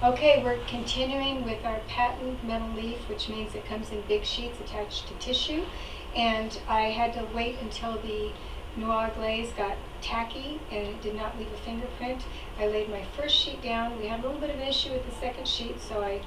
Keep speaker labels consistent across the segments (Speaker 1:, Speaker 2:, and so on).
Speaker 1: Okay, we're continuing with our patent metal leaf, which means it comes in big sheets attached to tissue. And I had to wait until the noir glaze got tacky and it did not leave a fingerprint. I laid my first sheet down. We had a little bit of an issue with the second sheet, so I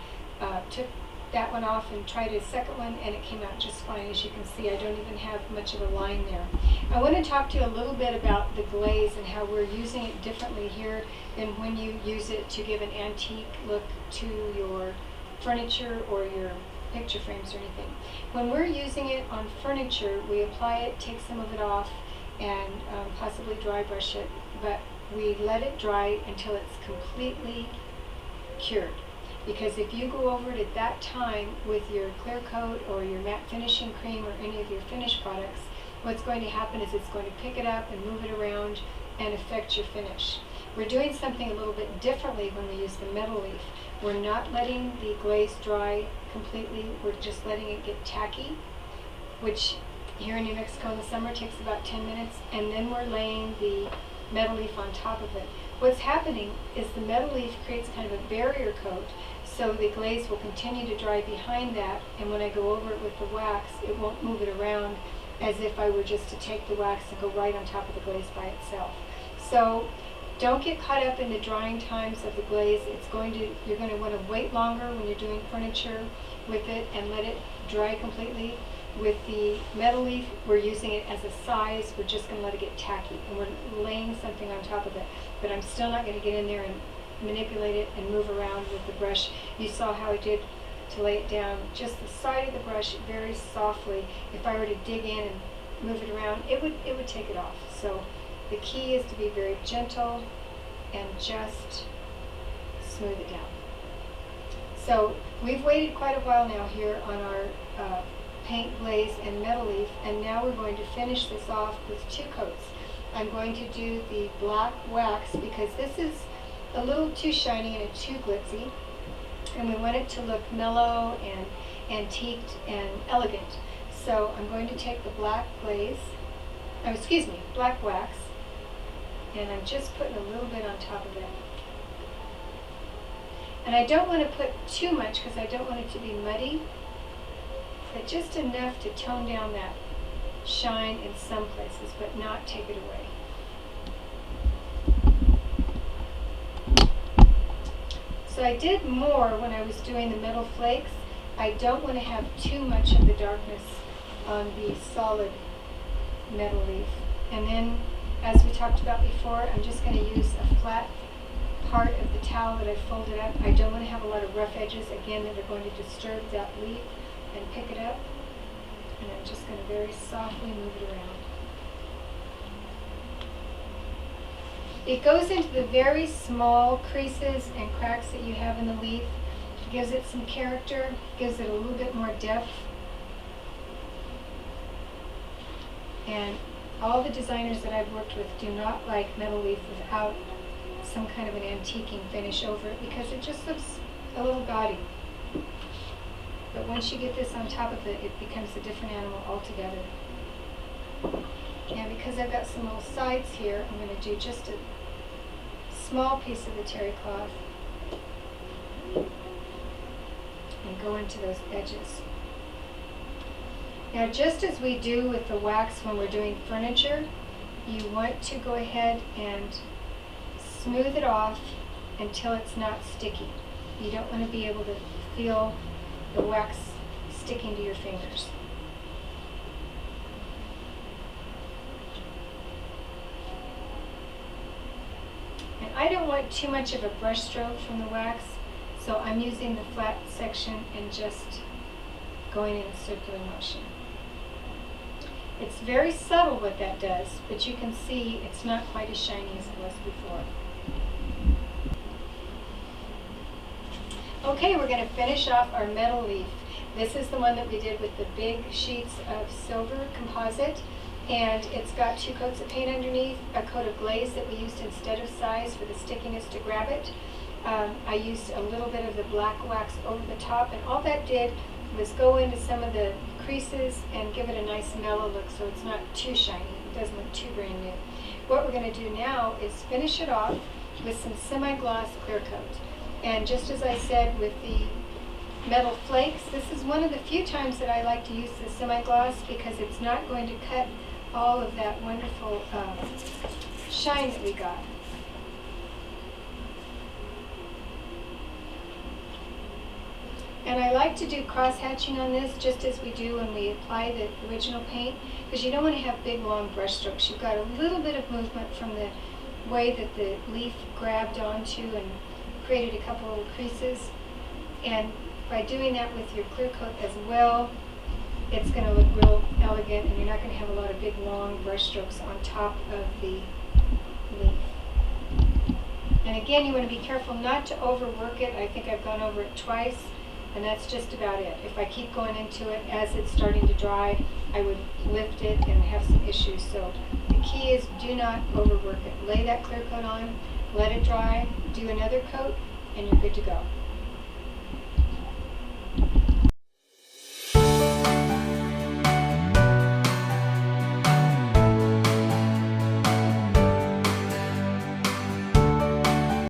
Speaker 1: took that one off and tried a second one, and it came out just fine. As you can see, I don't even have much of a line there. I want to talk to you a little bit about the glaze and how we're using it differently here than when you use it to give an antique look to your furniture or your picture frames or anything. When we're using it on furniture, we apply it, take some of it off, and possibly dry brush it, but we let it dry until it's completely cured. Because if you go over it at that time with your clear coat or your matte finishing cream or any of your finished products, what's going to happen is it's going to pick it up and move it around and affect your finish. We're doing something a little bit differently when we use the metal leaf. We're not letting the glaze dry completely, we're just letting it get tacky, which here in New Mexico in the summer takes about 10 minutes, and then we're laying the metal leaf on top of it. What's happening is the metal leaf creates kind of a barrier coat, so the glaze will continue to dry behind that, and when I go over it with the wax, it won't move it around as if I were just to take the wax and go right on top of the glaze by itself. So don't get caught up in the drying times of the glaze. You're going to want to wait longer when you're doing furniture with it and let it dry completely. With the metal leaf, we're using it as a size. We're just going to let it get tacky, and we're laying something on top of it. But I'm still not going to get in there and manipulate it and move around with the brush. You saw how I did to lay it down, just the side of the brush very softly. If I were to dig in and move it around, it would take it off. So the key is to be very gentle and just smooth it down. So we've waited quite a while now here on our paint glaze and metal leaf, and now we're going to finish this off with 2 coats. I'm going to do the black wax because this is a little too shiny and too glitzy, and we want it to look mellow and antiqued and elegant. So I'm going to take the black black wax, and I'm just putting a little bit on top of it. And I don't want to put too much because I don't want it to be muddy, but just enough to tone down that shine in some places, but not take it away. So I did more when I was doing the metal flakes. I don't want to have too much of the darkness on the solid metal leaf. And then, as we talked about before, I'm just going to use a flat part of the towel that I folded up. I don't want to have a lot of rough edges, again, that are going to disturb that leaf and pick it up. And I'm just going to very softly move it around. It goes into the very small creases and cracks that you have in the leaf. It gives it some character, gives it a little bit more depth. And all the designers that I've worked with do not like metal leaf without some kind of an antiquing finish over it because it just looks a little gaudy. But once you get this on top of it, it becomes a different animal altogether. And because I've got some little sides here, I'm going to do just a small piece of the terry cloth and go into those edges. Now, just as we do with the wax when we're doing furniture, you want to go ahead and smooth it off until it's not sticky. You don't want to be able to feel the wax sticking to your fingers. And I don't want too much of a brush stroke from the wax, so I'm using the flat section and just going in a circular motion. It's very subtle what that does, but you can see it's not quite as shiny as it was before. Okay, we're going to finish off our metal leaf. This is the one that we did with the big sheets of silver composite, and it's got 2 coats of paint underneath, a coat of glaze that we used instead of size for the stickiness to grab it. I used a little bit of the black wax over the top, and all that did was go into some of the creases and give it a nice mellow look so it's not too shiny. It doesn't look too brand new. What we're going to do now is finish it off with some semi-gloss clear coat. And just as I said with the metal flakes, this is one of the few times that I like to use the semi-gloss because it's not going to cut all of that wonderful shine that we got. And I like to do cross-hatching on this just as we do when we apply the original paint, because you don't want to have big long brush strokes. You've got a little bit of movement from the way that the leaf grabbed onto and created a couple little creases. And by doing that with your clear coat as well, it's going to look real elegant, and you're not going to have a lot of big long brush strokes on top of the leaf. And again, you want to be careful not to overwork it. I think I've gone over it twice, and that's just about it. If I keep going into it as it's starting to dry, I would lift it and have some issues. So the key is do not overwork it. Lay that clear coat on, let it dry, do another coat, and you're good to go.